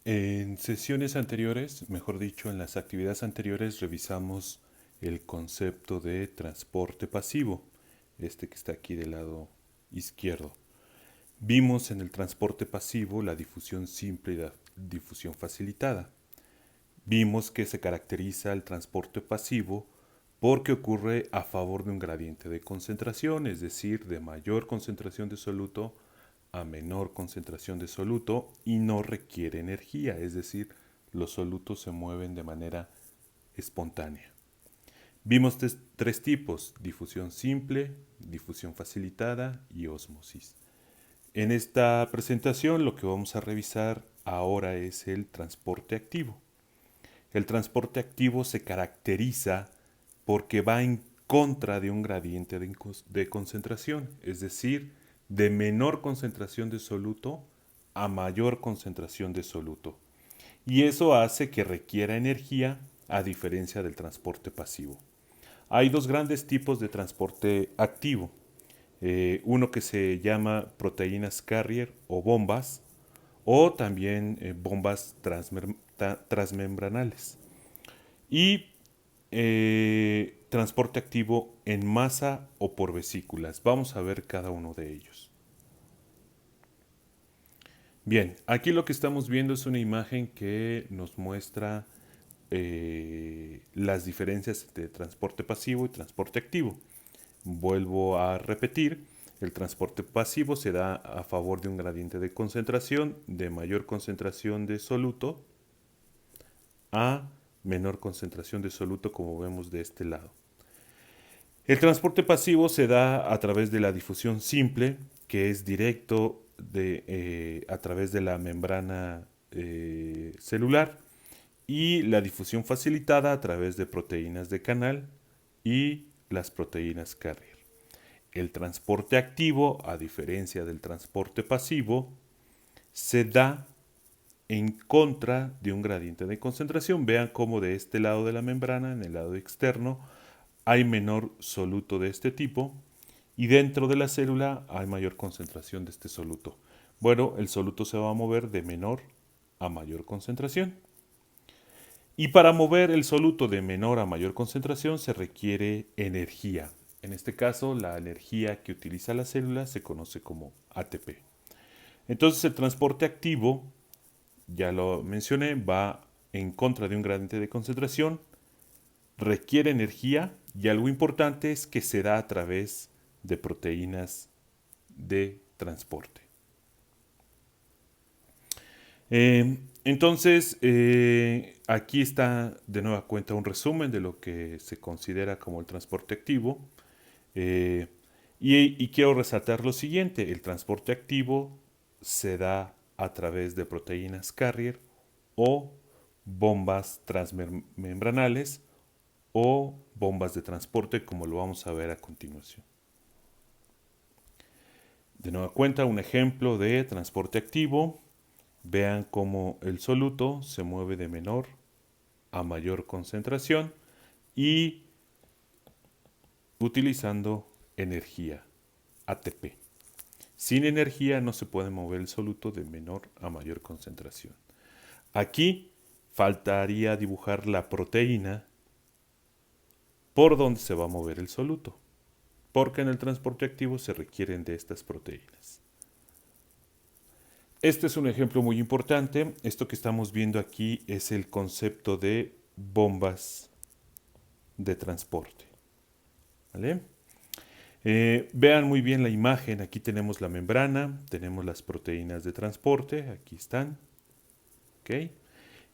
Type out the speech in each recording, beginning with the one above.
En sesiones anteriores, mejor dicho, en las actividades anteriores, revisamos el concepto de transporte pasivo, este que está aquí del lado izquierdo. Vimos en el transporte pasivo la difusión simple y la difusión facilitada. Vimos que se caracteriza el transporte pasivo porque ocurre a favor de un gradiente de concentración, es decir, de mayor concentración de soluto a menor concentración de soluto y no requiere energía, es decir, los solutos se mueven de manera espontánea. Vimos tres tipos: difusión simple, difusión facilitada y ósmosis. En esta presentación lo que vamos a revisar ahora es el transporte activo. El transporte activo se caracteriza porque va en contra de un gradiente de concentración, es decir, de menor concentración de soluto a mayor concentración de soluto. Y eso hace que requiera energía a diferencia del transporte pasivo. Hay dos grandes tipos de transporte activo. Uno que se llama proteínas carrier o bombas, o también bombas transmembranales. Y transporte activo en masa o por vesículas. Vamos a ver cada uno de ellos. Bien, aquí lo que estamos viendo es una imagen que nos muestra las diferencias entre transporte pasivo y transporte activo. Vuelvo a repetir, el transporte pasivo se da a favor de un gradiente de concentración, de mayor concentración de soluto a menor concentración de soluto, como vemos de este lado. El transporte pasivo se da a través de la difusión simple, que es directo a través de la membrana celular, y la difusión facilitada a través de proteínas de canal y las proteínas carrier. El transporte activo, a diferencia del transporte pasivo, se da en contra de un gradiente de concentración. Vean cómo de este lado de la membrana, en el lado externo, hay menor soluto de este tipo y dentro de la célula hay mayor concentración de este soluto. Bueno, el soluto se va a mover de menor a mayor concentración. Y para mover el soluto de menor a mayor concentración se requiere energía. En este caso, la energía que utiliza la célula se conoce como ATP. Entonces, el transporte activo, ya lo mencioné, va en contra de un gradiente de concentración, requiere energía y algo importante es que se da a través de proteínas de transporte. Aquí está de nueva cuenta un resumen de lo que se considera como el transporte activo. Eh, y quiero resaltar lo siguiente: el transporte activo se da a través de proteínas carrier o bombas transmembranales o bombas de transporte, como lo vamos a ver a continuación. De nueva cuenta, un ejemplo de transporte activo. Vean cómo el soluto se mueve de menor a mayor concentración y utilizando energía, ATP. Sin energía no se puede mover el soluto de menor a mayor concentración. Aquí faltaría dibujar la proteína por donde se va a mover el soluto, porque en el transporte activo se requieren de estas proteínas. Este es un ejemplo muy importante. Esto que estamos viendo aquí es el concepto de bombas de transporte. ¿Vale? Vean muy bien la imagen. Aquí tenemos la membrana, tenemos las proteínas de transporte, aquí están. ¿Okay?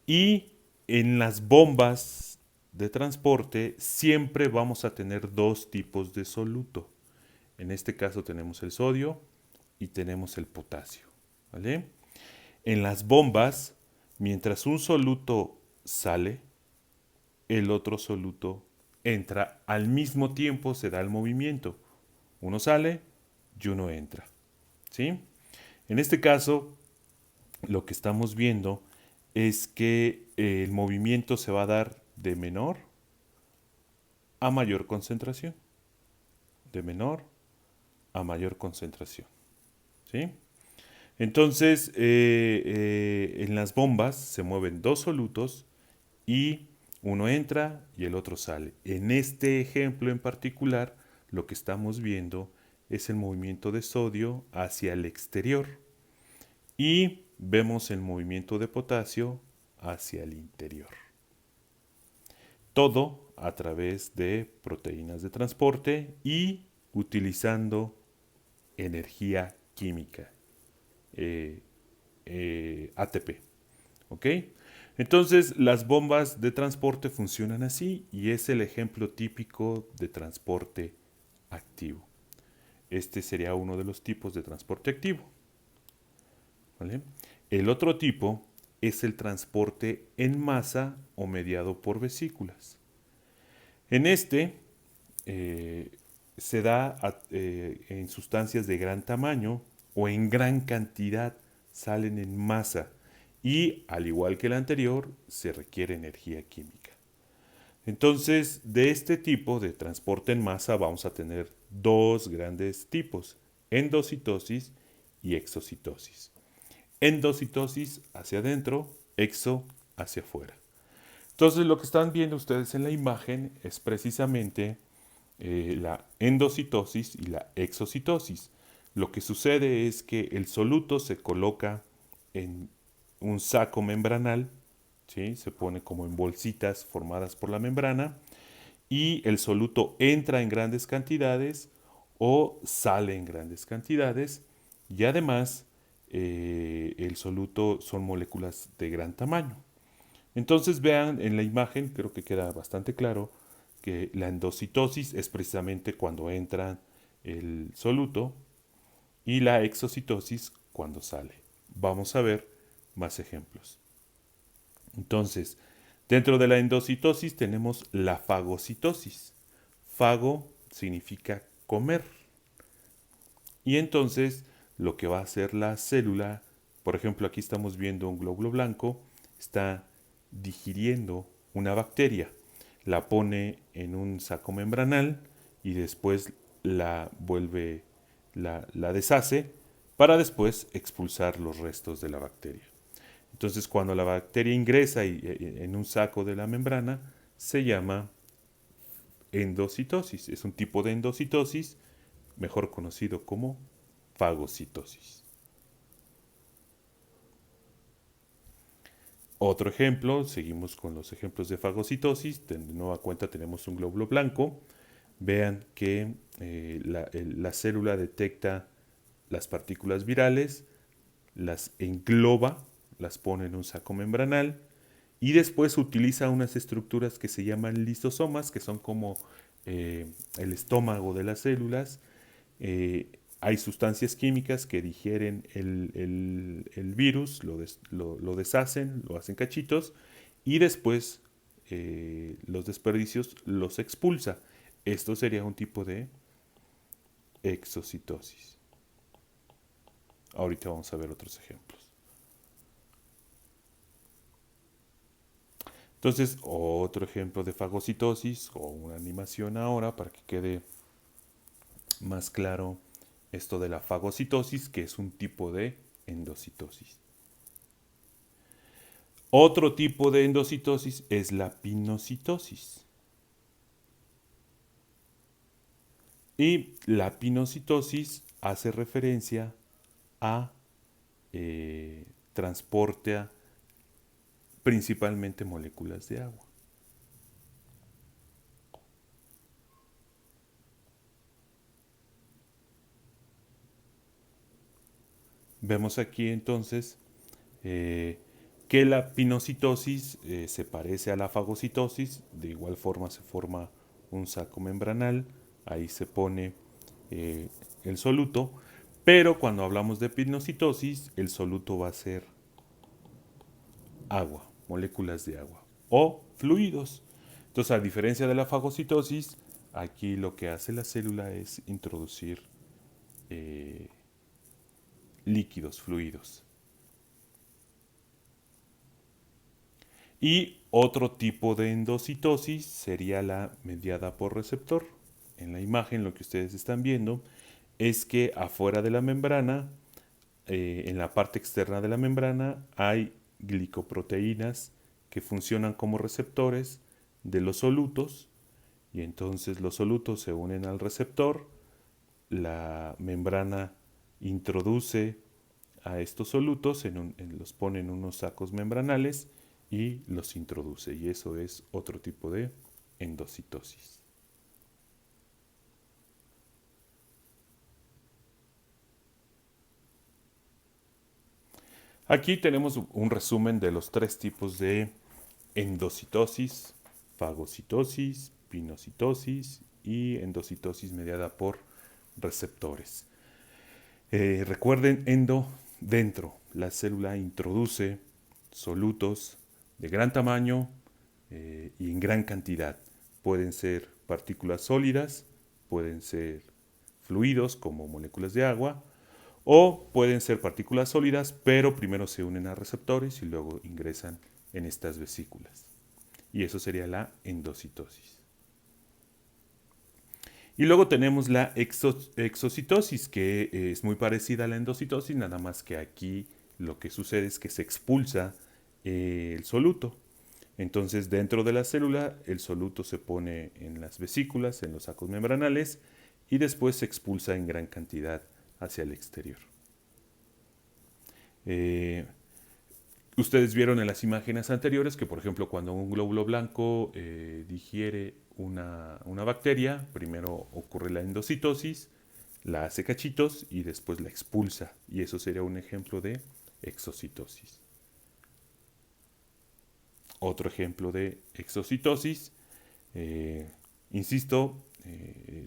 Y en las bombas de transporte siempre vamos a tener dos tipos de soluto. En este caso tenemos el sodio y tenemos el potasio. ¿Vale? En las bombas, mientras un soluto sale, el otro soluto entra. Al mismo tiempo se da el movimiento. Uno sale y uno entra. ¿Sí? En este caso, lo que estamos viendo es que el movimiento se va a dar de menor a mayor concentración. De menor a mayor concentración. ¿Sí? Entonces, en las bombas se mueven dos solutos y uno entra y el otro sale. En este ejemplo en particular, lo que estamos viendo es el movimiento de sodio hacia el exterior y vemos el movimiento de potasio hacia el interior. Todo a través de proteínas de transporte y utilizando energía química, ATP. ¿Ok? Entonces las bombas de transporte funcionan así y es el ejemplo típico de transporte activo. Este sería uno de los tipos de transporte activo. ¿Vale? El otro tipo es el transporte en masa o mediado por vesículas. En este se da en sustancias de gran tamaño o en gran cantidad, salen en masa y, al igual que el anterior, se requiere energía química. Entonces, de este tipo de transporte en masa vamos a tener dos grandes tipos, endocitosis y exocitosis. Endocitosis hacia adentro, exo hacia afuera. Entonces, lo que están viendo ustedes en la imagen es precisamente la endocitosis y la exocitosis. Lo que sucede es que el soluto se coloca en un saco membranal, ¿sí? Se pone como en bolsitas formadas por la membrana y el soluto entra en grandes cantidades o sale en grandes cantidades y además el soluto son moléculas de gran tamaño. Entonces vean en la imagen, creo que queda bastante claro, que la endocitosis es precisamente cuando entra el soluto y la exocitosis cuando sale. Vamos a ver más ejemplos. Entonces, dentro de la endocitosis tenemos la fagocitosis. Fago significa comer. Y entonces lo que va a hacer la célula, por ejemplo, aquí estamos viendo un glóbulo blanco, está digiriendo una bacteria, la pone en un saco membranal y después la vuelve, la deshace para después expulsar los restos de la bacteria. Entonces, cuando la bacteria ingresa en un saco de la membrana, se llama endocitosis. Es un tipo de endocitosis, mejor conocido como fagocitosis. Otro ejemplo, seguimos con los ejemplos de fagocitosis. De nueva cuenta tenemos un glóbulo blanco. Vean que la célula detecta las partículas virales, las engloba, las pone en un saco membranal y después utiliza unas estructuras que se llaman lisosomas, que son como el estómago de las células. Hay sustancias químicas que digieren el virus, lo deshacen, lo hacen cachitos y después los desperdicios los expulsa. Esto sería un tipo de exocitosis. Ahorita vamos a ver otros ejemplos. Entonces, otro ejemplo de fagocitosis o una animación ahora para que quede más claro esto de la fagocitosis, que es un tipo de endocitosis. Otro tipo de endocitosis es la pinocitosis. Y la pinocitosis hace referencia a transporte a principalmente moléculas de agua. Vemos aquí entonces que la pinocitosis se parece a la fagocitosis, de igual forma se forma un saco membranal, ahí se pone el soluto, pero cuando hablamos de pinocitosis, el soluto va a ser agua, moléculas de agua o fluidos. Entonces, a diferencia de la fagocitosis, aquí lo que hace la célula es introducir líquidos, fluidos. Y otro tipo de endocitosis sería la mediada por receptor. En la imagen lo que ustedes están viendo es que afuera de la membrana en la parte externa de la membrana hay glicoproteínas que funcionan como receptores de los solutos, y entonces los solutos se unen al receptor, la membrana introduce a estos solutos, los pone en unos sacos membranales y los introduce, y eso es otro tipo de endocitosis. Aquí tenemos un resumen de los tres tipos de endocitosis: fagocitosis, pinocitosis y endocitosis mediada por receptores. Recuerden, dentro. La célula introduce solutos de gran tamaño y en gran cantidad. Pueden ser partículas sólidas, pueden ser fluidos como moléculas de agua, o pueden ser partículas sólidas, pero primero se unen a receptores y luego ingresan en estas vesículas. Y eso sería la endocitosis. Y luego tenemos la exocitosis, que es muy parecida a la endocitosis, nada más que aquí lo que sucede es que se expulsa el soluto. Entonces, dentro de la célula, el soluto se pone en las vesículas, en los sacos membranales, y después se expulsa en gran cantidad hacia el exterior. Ustedes vieron en las imágenes anteriores que, por ejemplo, cuando un glóbulo blanco digiere una bacteria, primero ocurre la endocitosis, la hace cachitos y después la expulsa. Y eso sería un ejemplo de exocitosis. Otro ejemplo de exocitosis, insisto,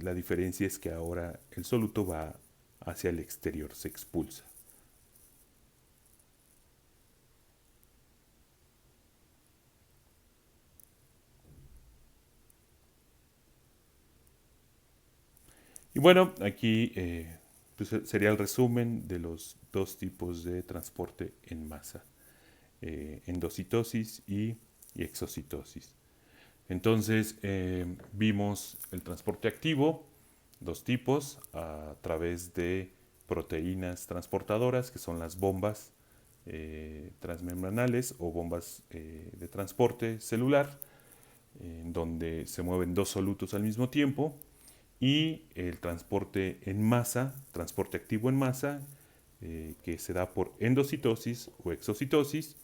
la diferencia es que ahora el soluto va hacia el exterior, se expulsa. Y bueno, aquí pues sería el resumen de los dos tipos de transporte en masa: endocitosis y exocitosis. Entonces, vimos el transporte activo, dos tipos, a través de proteínas transportadoras, que son las bombas transmembranales o bombas de transporte celular, en donde se mueven dos solutos al mismo tiempo, y el transporte en masa, transporte activo en masa, que se da por endocitosis o exocitosis,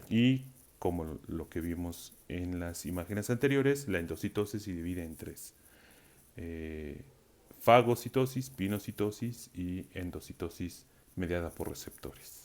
y como lo que vimos en las imágenes anteriores, la endocitosis se divide en tres: fagocitosis, pinocitosis y endocitosis mediada por receptores.